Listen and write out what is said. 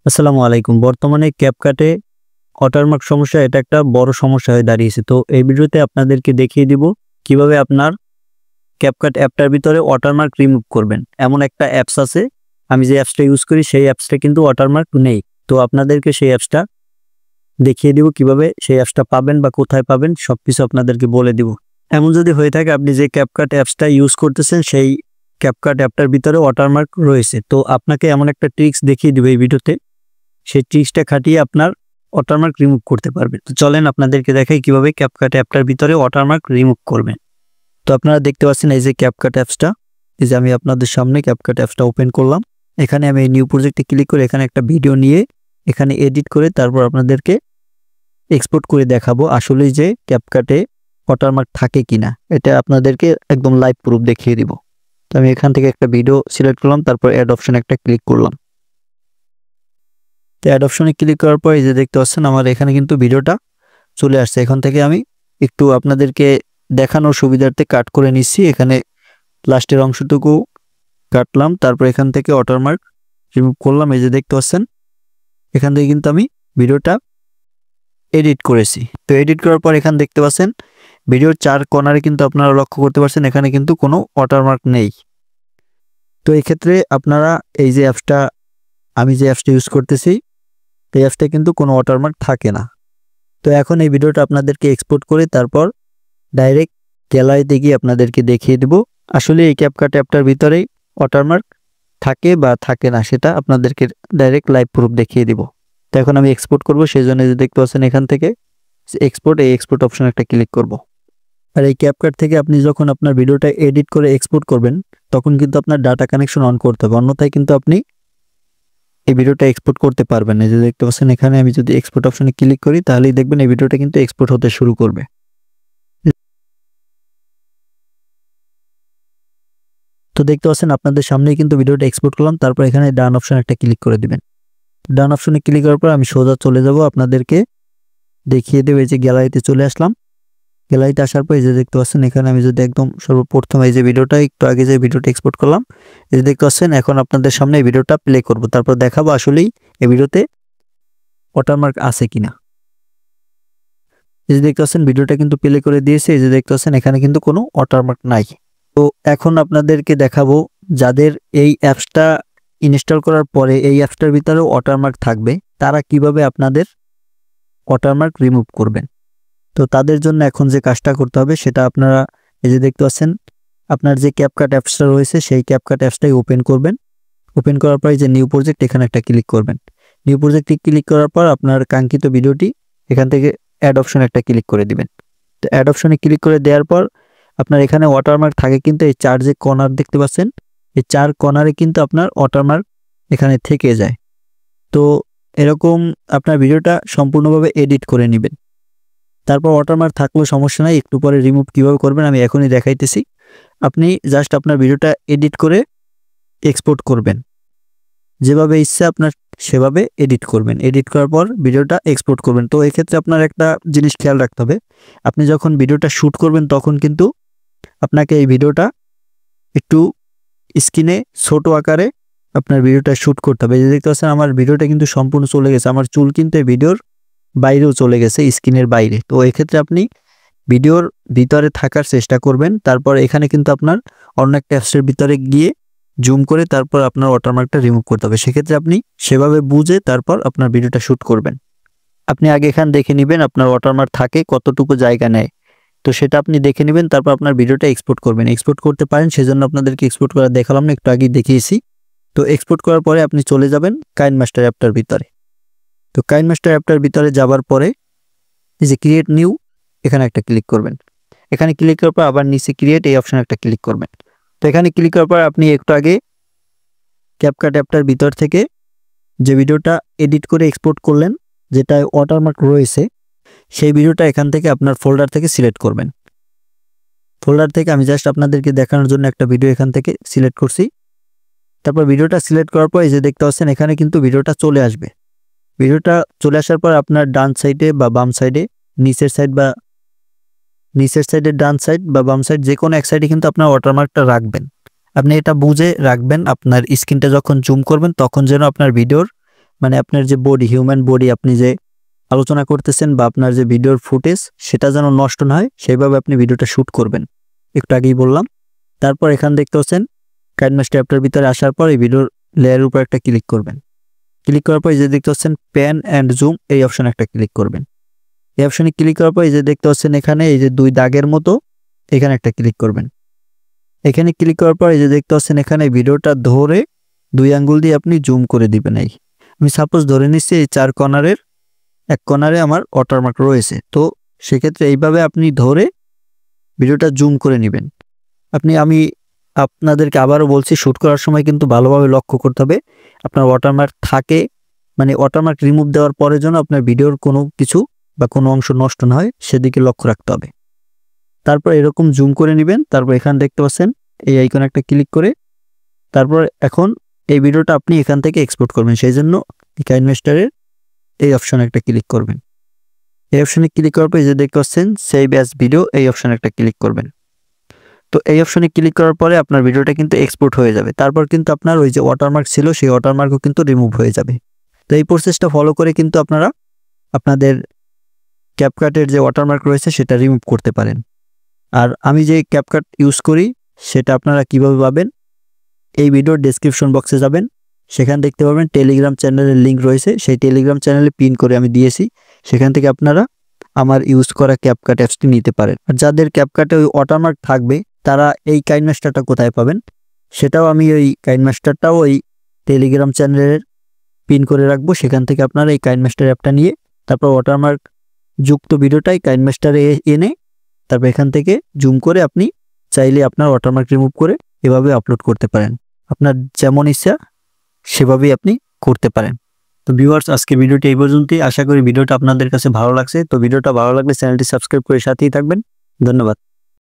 আসসালামু আলাইকুম। বর্তমানে ক্যাপকাটে ওয়াটারমার্ক সমস্যা এটা একটা বড় সমস্যা হয়ে দাঁড়িয়েছে। তো এই ভিডিওতে আপনাদেরকে দেখিয়ে দিব কিভাবে আপনার ক্যাপকাট অ্যাপটার ভিতরে ওয়াটারমার্ক রিমুভ করবেন। এমন একটা অ্যাপস আছে, আমি যে অ্যাপসটা ইউজ করি সেই অ্যাপসটা কিন্তু ওয়াটারমার্ক নেই। তো আপনাদেরকে সেই অ্যাপসটা দেখিয়ে দিব কিভাবে সেই অ্যাপসটা পাবেন বা কোথায় পাবেন সবকিছু আপনাদেরকে বলে দিব। এমন যদি হয়ে থাকে আপনি যে ক্যাপকাট অ্যাপসটা ইউজ করতেছেন সেই ক্যাপকাট অ্যাপটার ভিতরে ওয়াটারমার্ক রয়েছে, তো আপনাকে এমন একটা ট্রিক্স দেখিয়ে দিব এই ভিডিওতে। সেই ট্রিক্সটা খাটিয়ে আপনার ওয়াটারমার্ক রিমুভ করতে পারবেন। তো চলেন আপনাদেরকে দেখাই কিভাবে ক্যাপকাট অ্যাপটার ভিতরে ওয়াটারমার্ক রিমুভ করবেন। তো আপনারা দেখতে পাচ্ছেন এই যে ক্যাপকাট অ্যাপসটা, এই যে আমি আপনাদের সামনে ক্যাপকাট অ্যাপসটা ওপেন করলাম। এখানে আমি এই নিউ প্রজেক্টে ক্লিক করে এখানে একটা ভিডিও নিয়ে এখানে এডিট করে তারপর আপনাদেরকে এক্সপোর্ট করে দেখাবো আসলেই যে ক্যাপকাটে ওয়াটারমার্ক থাকে কিনা। এটা আপনাদেরকে একদম লাইভ প্রুফ দেখিয়ে দিব। তো আমি এখান থেকে একটা ভিডিও সিলেক্ট করলাম, তারপর অ্যাড অপশনে একটা ক্লিক করলাম। তো অ্যাড অপশনে ক্লিক করার পর এই যে দেখতে পাচ্ছেন আমার এখানে কিন্তু ভিডিওটা চলে আসছে। এখান থেকে আমি একটু আপনাদেরকে দেখানোর সুবিধার্থে কাট করে নিচ্ছি। এখানে লাস্টের অংশটুকু কাটলাম, তারপর এখান থেকে ওয়াটারমার্ক রিমুভ করলাম। এই যে দেখতে পাচ্ছেন এখান থেকে কিন্তু আমি ভিডিওটা এডিট করেছি। তো এডিট করার পর এখানে দেখতে পাচ্ছেন ভিডিওর 4 কর্নারে কিন্তু আপনারা লক্ষ্য করতে পারছেন এখানে কিন্তু কোনো ওয়াটারমার্ক নেই। তো এই ক্ষেত্রে আপনারা এই যে অ্যাপসটা, আমি যে অ্যাপসটা ইউজ করতেছি এই অ্যাপসটা কিন্তু কোনো ওয়াটারমার্ক থাকে না। তো এখন এই ভিডিওটা আপনাদেরকে এক্সপোর্ট করে তারপর ডাইরেক্ট গ্যালারিতে গিয়ে আপনাদেরকে দেখিয়ে দেব আসলে এই ক্যাপকাট অ্যাপটার ভিতরেই ওয়াটারমার্ক থাকে বা থাকে না, সেটা আপনাদেরকে ডাইরেক্ট লাইভ প্রুফ দেখিয়ে দিব। তো এখন আমি এক্সপোর্ট করব, সেই জন্য যে দেখতে পাচ্ছেন এখান থেকে এক্সপোর্ট, এই এক্সপোর্ট অপশন একটা ক্লিক করব। আর এই ক্যাপকাট থেকে আপনি যখন আপনার ভিডিওটা এডিট করে এক্সপোর্ট করবেন তখন কিন্তু আপনার ডাটা কানেকশন অন করতে হবে, অন্যথায় কিন্তু আপনি এই ভিডিওটা এক্সপোর্ট করতে পারবেন। এই যে দেখতে পাচ্ছেন এখানে আমি যদি এক্সপোর্ট অপশনে ক্লিক করি তাহলেই দেখবেন এই ভিডিওটা কিন্তু এক্সপোর্ট হতে শুরু করবে। তো দেখতে পাচ্ছেন আপনাদের সামনেই কিন্তু ভিডিওটা এক্সপোর্ট করলাম, তারপর এখানে ডান অপশন একটা ক্লিক করে দিবেন। ডান অপশনে ক্লিক করার পর আমি সোজা চলে যাব, আপনাদেরকে দেখিয়ে দেব। এই যে গ্যালারিতে চলে আসলাম। গ্যালারিতে আসার পর এই যে দেখতে পাচ্ছেন এখানে আমি যদি একদম সর্বপ্রথম এই যে ভিডিওটা একটু আগে যে ভিডিওটা এক্সপোর্ট করলাম এই যে দেখতে পাচ্ছেন, এখন আপনাদের সামনে এই ভিডিওটা প্লে করব, তারপর দেখাবো আসলেই এই ভিডিওতে ওয়াটারমার্ক আছে কিনা। এই যে দেখতে পাচ্ছেন ভিডিওটা কিন্তু প্লে করে দিয়েছে। এই যে দেখতে পাচ্ছেন এখানে কিন্তু কোনো ওয়াটারমার্ক নাই। তো এখন আপনাদেরকে দেখাবো যাদের এই অ্যাপসটা ইনস্টল করার পরে এই অ্যাপসটার ভিতরে ওয়াটারমার্ক থাকবে তারা কিভাবে আপনাদের ওয়াটারমার্ক রিমুভ করবেন। তো তাদের জন্য এখন যে কাজটা করতে হবে সেটা আপনারা এই যে দেখতে পাচ্ছেন আপনার যে ক্যাপকাট অ্যাপসটা রয়েছে সেই ক্যাপকাট অ্যাপসটাই ওপেন করবেন। ওপেন করার পর যে নিউ প্রজেক্ট এখানে একটা ক্লিক করবেন। নিউ প্রজেক্টে ক্লিক করার পর আপনার কাঙ্ক্ষিত ভিডিওটি এখান থেকে অ্যাড অপশন একটা ক্লিক করে দিবেন। তো অ্যাড অপশনে ক্লিক করে দেওয়ার পর আপনার এখানে ওয়াটারমার্ক থাকে কিন্তু এই 4 যে কর্নার দেখতে পাচ্ছেন এই 4 কর্নারে কিন্তু আপনার ওয়াটারমার্ক এখানে থেকে যায়। তো এরকম আপনার ভিডিওটা সম্পূর্ণভাবে এডিট করে নেবেন। তারপর ওয়াটারমার্ক থাকলেও সমস্যা নাই, একটু পরে রিমুভ কীভাবে করবেন আমি এখনই দেখাইতেছি। আপনি জাস্ট আপনার ভিডিওটা এডিট করে এক্সপোর্ট করবেন, যেভাবে ইচ্ছা আপনার সেভাবে এডিট করবেন। এডিট করার পর ভিডিওটা এক্সপোর্ট করবেন। তো এক্ষেত্রে আপনার একটা জিনিস খেয়াল রাখতে হবে, আপনি যখন ভিডিওটা শ্যুট করবেন তখন কিন্তু আপনাকে এই ভিডিওটা একটু স্ক্রিনে ছোট আকারে আপনার ভিডিওটা শ্যুট করতে হবে। এই দেখতে পাচ্ছেন আমার ভিডিওটা কিন্তু সম্পূর্ণ চলে গেছে, আমার চুল কিন্তু এই ভিডিওর বাইরেও চলে গেছে, স্ক্রিনের বাইরে। তো এক্ষেত্রে আপনি ভিডিওর ভিতরে থাকার চেষ্টা করবেন। তারপর এখানে কিন্তু আপনার অন্য একটা অ্যাপসের ভিতরে গিয়ে জুম করে তারপর আপনার ওয়াটারমার্কটা রিমুভ করতে হবে। সেক্ষেত্রে আপনি সেভাবে বুঝে তারপর আপনার ভিডিওটা শ্যুট করবেন। আপনি আগে এখান দেখে নেবেন আপনার ওয়াটারমার্ক থাকে কতটুকু জায়গা নেয়, তো সেটা আপনি দেখে নেবেন। তারপর আপনার ভিডিওটা এক্সপোর্ট করবেন। এক্সপোর্ট করতে পারেন সেজন্য আপনাদেরকে এক্সপোর্ট করা দেখালাম না, একটু আগেই দেখিয়েছি। তো এক্সপোর্ট করার পরে আপনি চলে যাবেন কাইনমাস্টার অ্যাপটার ভিতরে। তো কাইনমাস্টার অ্যাপটার ভিতরে যাবার পরে এই যে ক্রিয়েট নিউ এখানে একটা ক্লিক করবেন। এখানে ক্লিক করার পর আবার নিচে ক্রিয়েট এই অপশানে একটা ক্লিক করবেন। তো এখানে ক্লিক করার পর আপনি একটু আগে ক্যাপকাট অ্যাপটার ভিতর থেকে যে ভিডিওটা এডিট করে এক্সপোর্ট করলেন যেটা ওয়াটারমার্ক রয়েছে সেই ভিডিওটা এখান থেকে আপনার ফোল্ডার থেকে সিলেক্ট করবেন। ফোল্ডার থেকে আমি জাস্ট আপনাদেরকে দেখানোর জন্য একটা ভিডিও এখান থেকে সিলেক্ট করছি। তারপর ভিডিওটা সিলেক্ট করার পর এই যে দেখতে পাচ্ছেন এখানে কিন্তু ভিডিওটা চলে আসবে। ভিডিওটা চলে আসার পর আপনার ডান সাইডে বা বাম সাইডে, নিচের সাইডের ডান সাইড বা বাম সাইড যে কোনো এক সাইডে কিন্তু আপনার ওয়াটারমার্কটা রাখবেন। আপনি এটা বুঝে রাখবেন, আপনার স্ক্রিনটা যখন জুম করবেন তখন যেন আপনার ভিডিওর মানে আপনার যে বডি, হিউম্যান বডি আপনি যে আলোচনা করতেছেন বা আপনার যে ভিডিওর ফুটেজ সেটা যেন নষ্ট না হয় সেইভাবে আপনি ভিডিওটা শ্যুট করবেন, একটু আগেই বললাম। তারপর এখানে দেখতে পাচ্ছেন কাইনমাস্টার অ্যাপটার ভিতরে আসার পর এই ভিডিওর লেয়ারের উপর একটা ক্লিক করবেন। ক্লিক করার পর এই যে দেখতে পাচ্ছেন প্যান অ্যান্ড জুম, এই অপশনে একটা ক্লিক করবেন। এই অপশনে ক্লিক করার পর এই যে দেখতে পাচ্ছেন এখানে এই যে 2 দাগের মতো, এখানে একটা ক্লিক করবেন। এখানে ক্লিক করার পর এই যে দেখতে পাচ্ছেন এখানে ভিডিওটা ধরে 2 আঙ্গুল দিয়ে আপনি জুম করে দিবেন। আমি সাপোজ ধরে নিচ্ছি এই 4 কর্নারের এক কর্নারে আমার ওয়াটারমার্ক রয়েছে, তো সেক্ষেত্রে এইভাবে আপনি ধরে ভিডিওটা জুম করে নেবেন। আমি আপনাদেরকে আবারও বলছি, শ্যুট করার সময় কিন্তু ভালোভাবে লক্ষ্য করতে হবে আপনার ওয়াটারমার্ক থাকে, মানে ওয়াটারমার্ক রিমুভ দেওয়ার পরে যেন আপনার ভিডিওর কোনো কিছু বা কোনো অংশ নষ্ট না হয় সেদিকে লক্ষ্য রাখতে হবে। তারপর এরকম জুম করে নেবেন। তারপর এখানে দেখতে পাচ্ছেন এই আইকনে একটা ক্লিক করে তারপর এখন এই ভিডিওটা আপনি এখান থেকে এক্সপোর্ট করবেন, সেই জন্য কাইনমাস্টারের এই অপশনে একটা ক্লিক করবেন। এই অপশনে ক্লিক করার পর এই যে দেখতে পাচ্ছেন সেভ অ্যাজ ভিডিও, এই অপশনে একটা ক্লিক করবেন। তো এই অপশনে ক্লিক করার পরে আপনার ভিডিওটা কিন্তু এক্সপোর্ট হয়ে যাবে। তারপর কিন্তু আপনার ওই যে ওয়াটারমার্ক ছিল সেই ওয়াটারমার্কও কিন্তু রিমুভ হয়ে যাবে। তো এই প্রসেসটা ফলো করে কিন্তু আপনারা আপনাদের ক্যাপকাটের যে ওয়াটারমার্ক রয়েছে সেটা রিমুভ করতে পারেন। আর আমি যে ক্যাপকাট ইউজ করি সেটা আপনারা কিভাবে পাবেন, এই ভিডিওর ডেসক্রিপশন বক্সে যাবেন, সেখানে দেখতে পাবেন টেলিগ্রাম চ্যানেলের লিঙ্ক রয়েছে, সেই টেলিগ্রাম চ্যানেলে পিন করে আমি দিয়েছি, সেখান থেকে আপনারা আমার ইউজ করা ক্যাপকাট অ্যাপসটি নিতে পারেন। আর যাদের ক্যাপকাটে ওই ওয়াটারমার্ক থাকবে তারা এই কাইনমাস্টারটা কোথায় পাবেন সেটাও আমি ওই কাইনমাস্টারটাও ওই টেলিগ্রাম চ্যানেলের পিন করে রাখবো, সেখান থেকে আপনারা এই কাইনমাস্টার অ্যাপটা নিয়ে তারপর ওয়াটারমার্ক যুক্ত ভিডিওটাই কাইনমাস্টারে এনে তারপর এখান থেকে জুম করে আপনি চাইলে আপনার ওয়াটারমার্ক রিমুভ করে এভাবে আপলোড করতে পারেন। আপনার যেমন ইচ্ছা সেভাবেই আপনি করতে পারেন। তো ভিউয়ার্স, আজকের ভিডিওটি এই পর্যন্তই। আশা করি ভিডিওটা আপনাদের কাছে ভালো লাগছে। তো ভিডিওটা ভালো লাগলে চ্যানেলটি সাবস্ক্রাইব করে সাথেই থাকবেন। ধন্যবাদ।